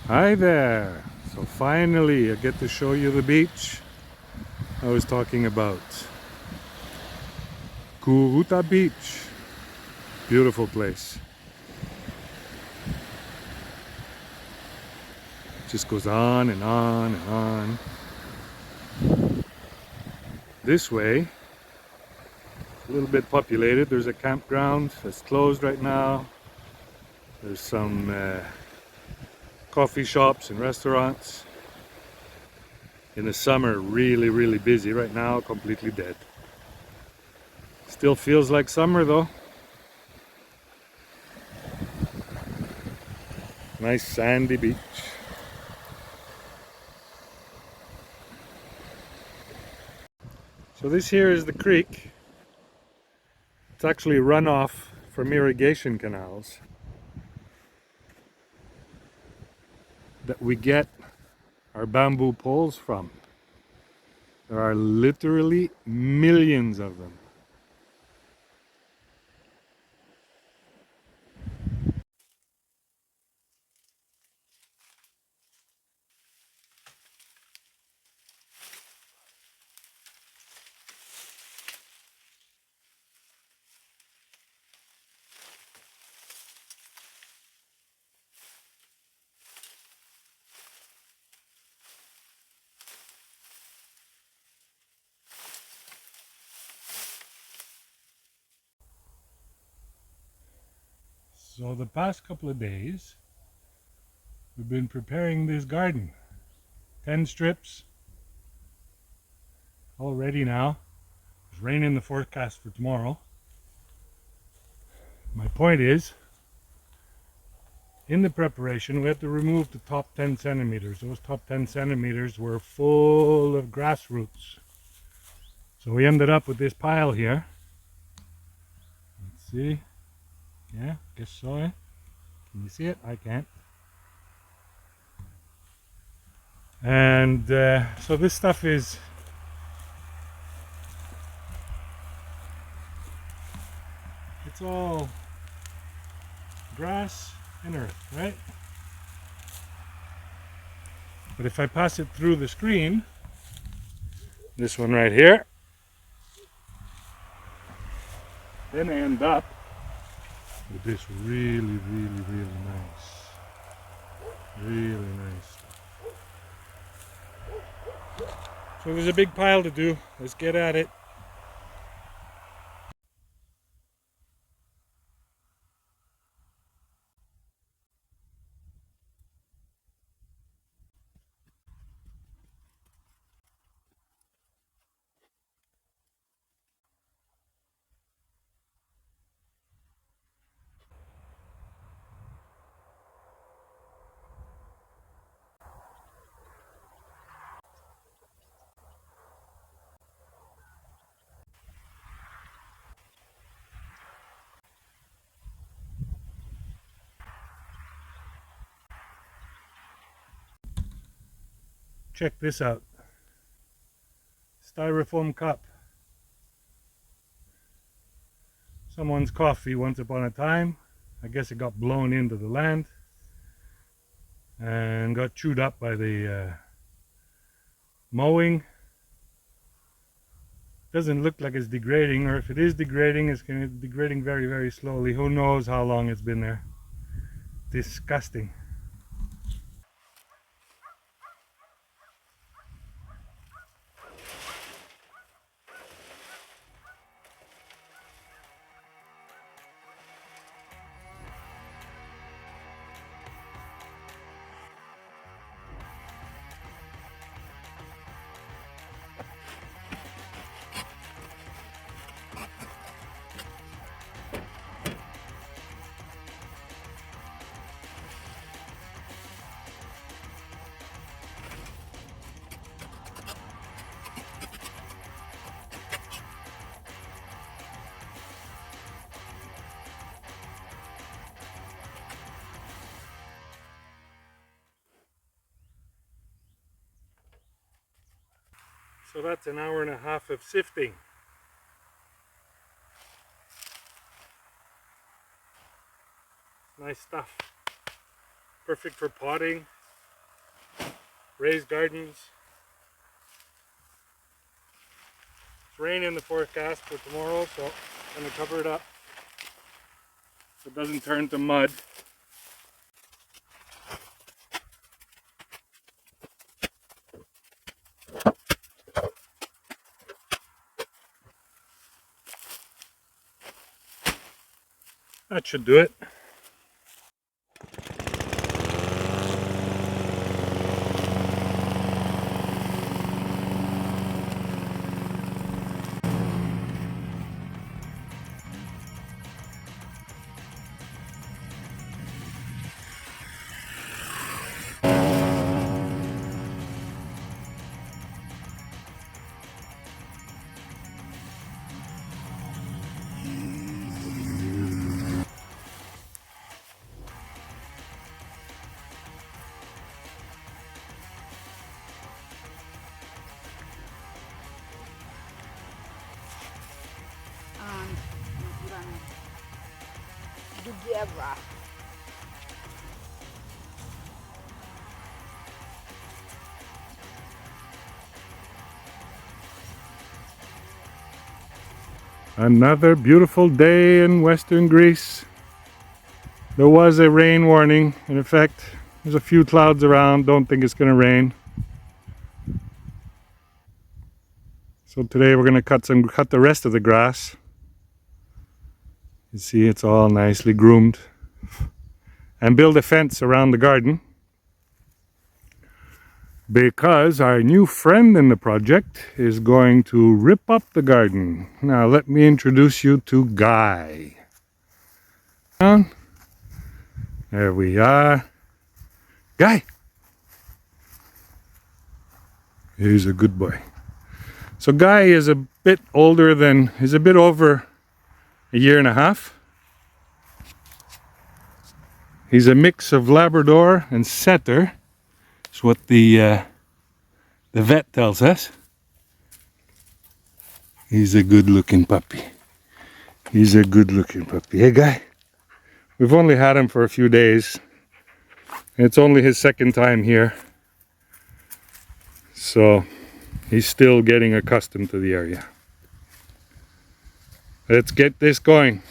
Hi there! So finally I get to show you the beach I was talking about. Kuruta Beach. Beautiful place. Just goes on and on and on. This way, a little bit populated. There's a campground that's closed right now. There's some coffee shops and restaurants. In the summer, really busy. Right now, completely dead. Still feels like summer though. Nice sandy beach. So this here is the creek. It's actually runoff from irrigation canals that we get our bamboo poles from. There are literally millions of them. So the past couple of days, we've been preparing this garden. 10 strips all ready now. There's rain in the forecast for tomorrow. My point is, in the preparation, we had to remove the top 10 centimeters. Those top 10 centimeters were full of grass roots. So we ended up with this pile here. Let's see. Yeah, guess so, eh? Can you see it? I can't. And so this stuff is it's all grass and earth, right? But if I pass it through the screen, this one right here, then I end up with this really nice stuff. So there's a big pile to do. Let's get at it. Check this out. Styrofoam cup. Someone's coffee once upon a time. I guess it got blown into the land and got chewed up by the mowing. Doesn't look like it's degrading, or if it is degrading, it's degrading very slowly. Who knows how long it's been there. Disgusting. So that's an hour and a half of sifting. Nice stuff. Perfect for potting. raised gardens. It's rain in the forecast for tomorrow, so I'm going to cover it up so it doesn't turn to mud. That should do it. Together. Another beautiful day in Western Greece. There was a rain warning. In effect, there's a few clouds around. Don't think it's going to rain. So today we're going to cut the rest of the grass. You see, it's all nicely groomed. And build a fence around the garden. Because our new friend in the project is going to rip up the garden. Now let me introduce you to Guy. There we are. Guy! He's a good boy. So Guy is a bit older than, he's a bit over a year and a half. He's a mix of Labrador and Setter. That's what the vet tells us. He's a good looking puppy. He's a good looking puppy. Hey Guy, we've only had him for a few days. It's only his second time here. So he's still getting accustomed to the area. Let's get this going.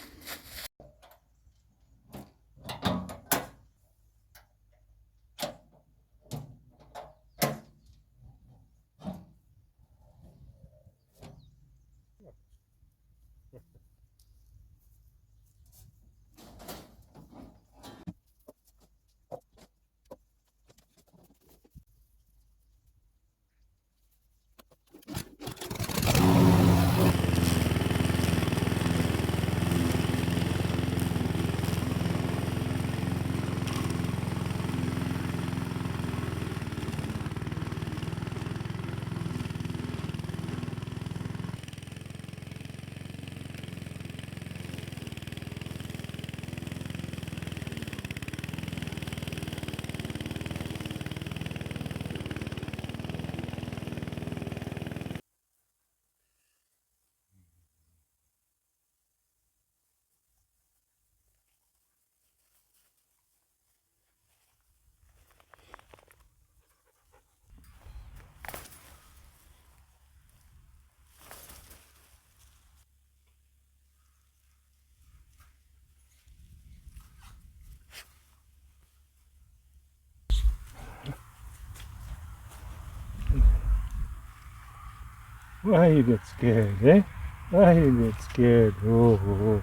Why you get scared, eh? Why you get scared? Oh.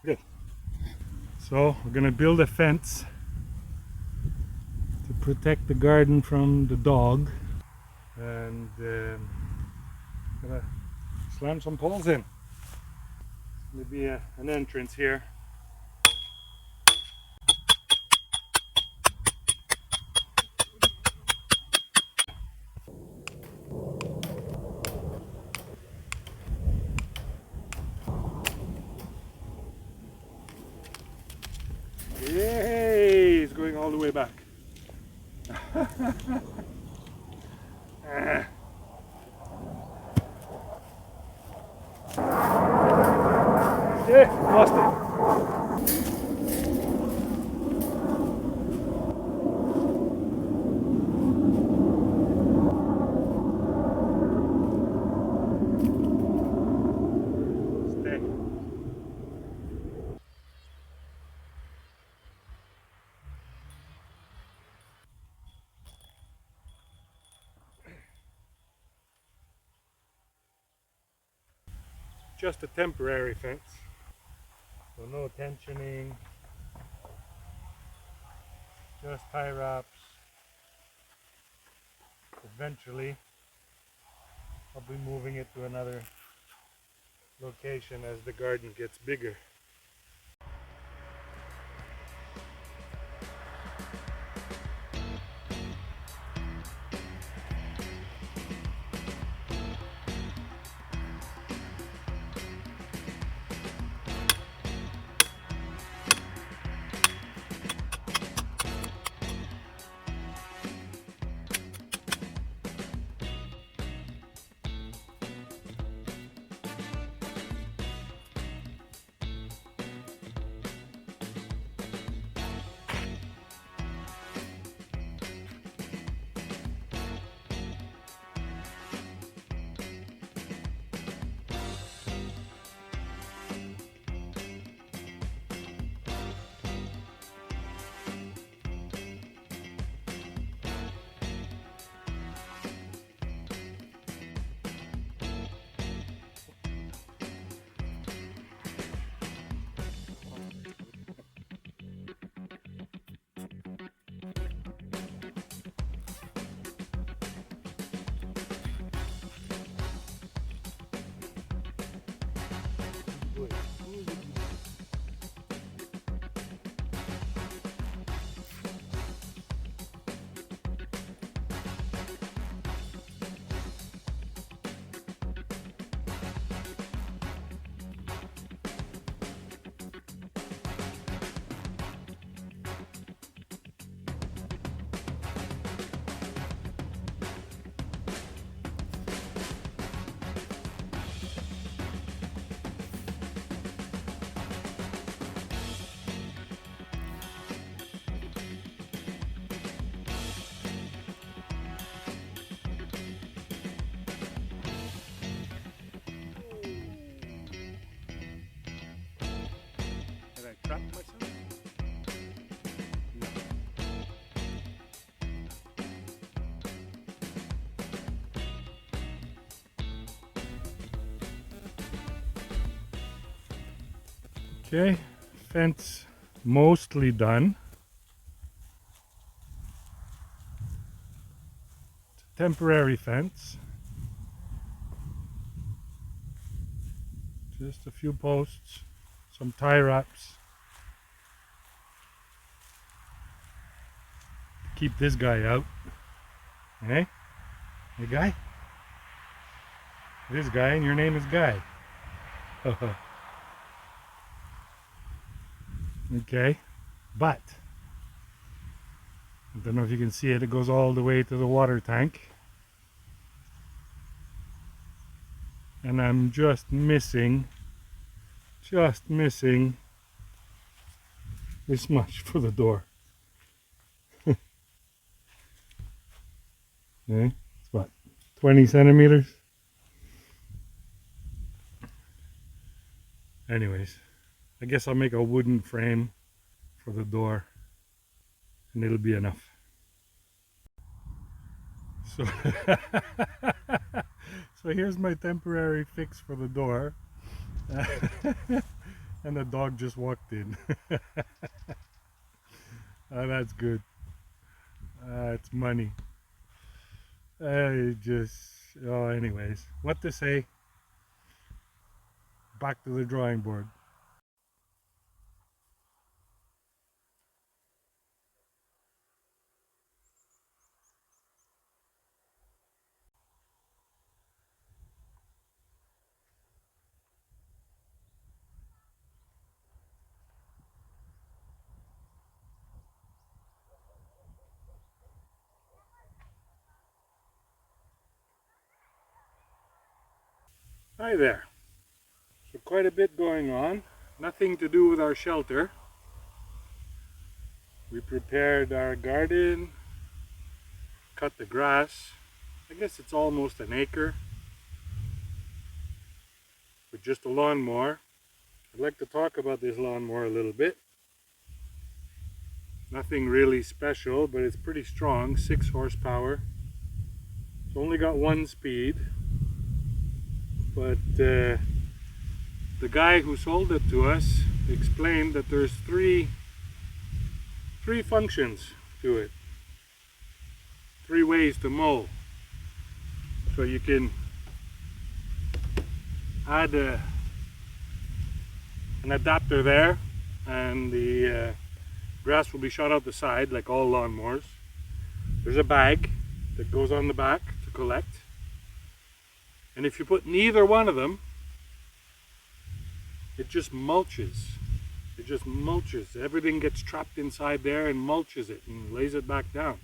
Good. So we're gonna build a fence to protect the garden from the dog, and gonna slam some poles in. There'll be an entrance here. Yay! It's going all the way back. Yeah, lost it. just a temporary fence. So no tensioning, just tie wraps. Eventually, I'll be moving it to another location as the garden gets bigger. Did I trap myself? No. Okay, fence mostly done. It's a temporary fence. Just a few posts, some tie wraps. Keep this guy out. Hey? Hey guy? This guy, and your name is Guy. Okay, but I don't know if you can see it, it goes all the way to the water tank. And I'm just missing this much for the door. Okay, it's what, 20 centimeters? Anyways, I guess I'll make a wooden frame for the door and it'll be enough. So, so here's my temporary fix for the door. And the dog just walked in. Oh, that's good. It's money. Anyways, what to say? Back to the drawing board. Hi there. So quite a bit going on. Nothing to do with our shelter. We prepared our garden, cut the grass. I guess it's almost an acre with just a lawnmower. I'd like to talk about this lawnmower a little bit. Nothing really special, but it's pretty strong, 6 horsepower. It's only got 1 speed, but The guy who sold it to us explained that there's three functions to it. 3 ways to mow. So you can add an adapter there, and the grass will be shot out the side like all lawnmowers. There's a bag that goes on the back to collect. And if you put neither one of them, it just mulches. It just mulches. Everything gets trapped inside there and mulches it and lays it back down.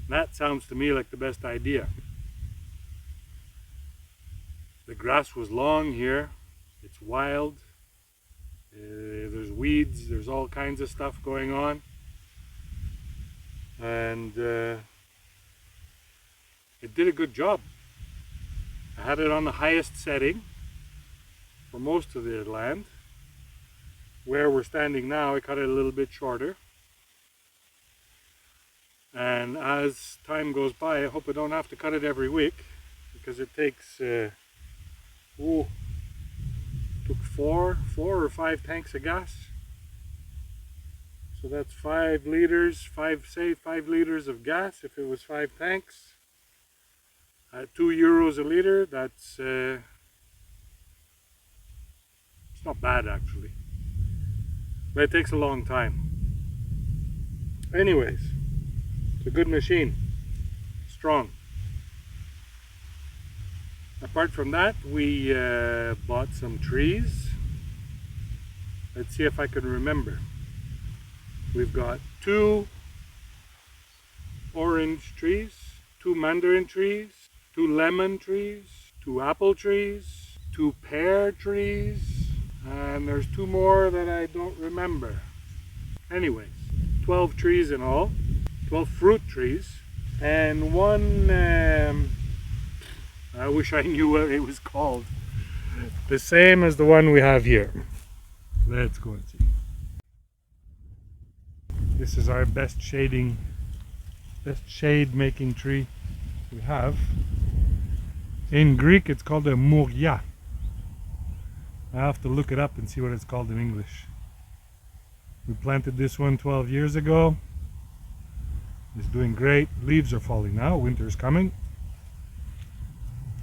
That sounds to me like the best idea. The grass was long here. It's wild. There's weeds. There's all kinds of stuff going on. And it did a good job. I had it on the highest setting for most of the land. Where we're standing now, I cut it a little bit shorter. And as time goes by, I hope I don't have to cut it every week, because it takes took 4 or 5 tanks of gas. So that's 5 liters, 5 liters of gas if it was 5 tanks. At €2 a liter, that's it's not bad actually. But it takes a long time. Anyways, it's a good machine, strong. Apart from that, we bought some trees. Let's see if I can remember. We've got 2 orange trees, 2 mandarin trees, 2 lemon trees, 2 apple trees, 2 pear trees, and there's 2 more that I don't remember. Anyways, 12 trees in all, 12 fruit trees, and one, I wish I knew what it was called. The same as the one we have here. Let's go and see. This is our best shade making tree we have. In Greek it's called a mouria. I have to look it up and see what it's called in English. We planted this one 12 years ago. It's doing great. Leaves are falling now. Winter's coming.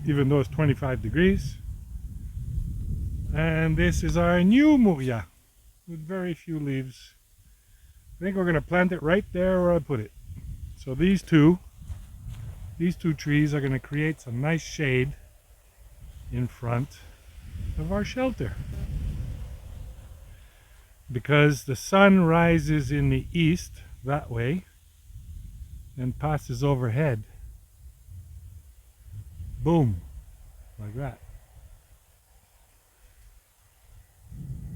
Even though it's 25 degrees. And this is our new mouria with very few leaves. I think we're going to plant it right there where I put it. So these two trees are going to create some nice shade in front of our shelter. Because the sun rises in the east that way and passes overhead. Boom, like that.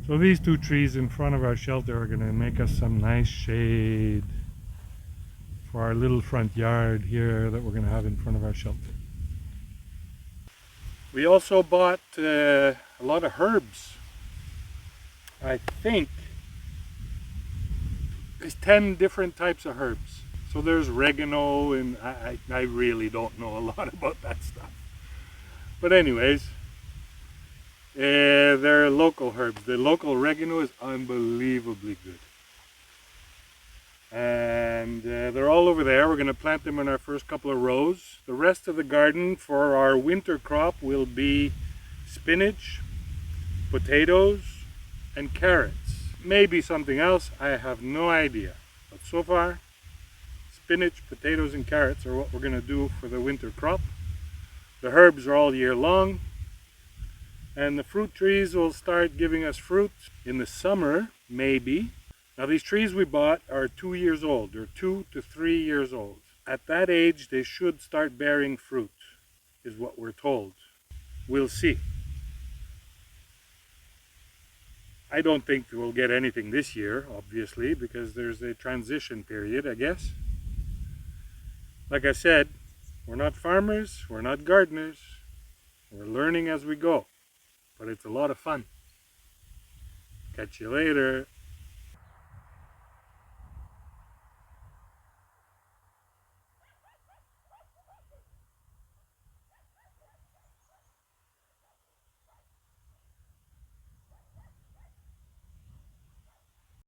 So these 2 trees in front of our shelter are going to make us some nice shade for our little front yard here that we're going to have in front of our shelter. We also bought a lot of herbs. I think there's 10 different types of herbs. So there's oregano, and I really don't know a lot about that stuff. But anyways, they're local herbs. The local oregano is unbelievably good. And they're all over there. We're going to plant them in our first couple of rows. The rest of the garden for our winter crop will be spinach, potatoes, and carrots. Maybe something else, I have no idea. But so far, spinach, potatoes, and carrots are what we're going to do for the winter crop. The herbs are all year long. And the fruit trees will start giving us fruit in the summer, maybe. Now these trees we bought are 2 years old. They're 2 to 3 years old. At that age, they should start bearing fruit, is what we're told. We'll see. I don't think we'll get anything this year, obviously, because there's a transition period, I guess. Like I said, we're not farmers, we're not gardeners. We're learning as we go. But it's a lot of fun. Catch you later.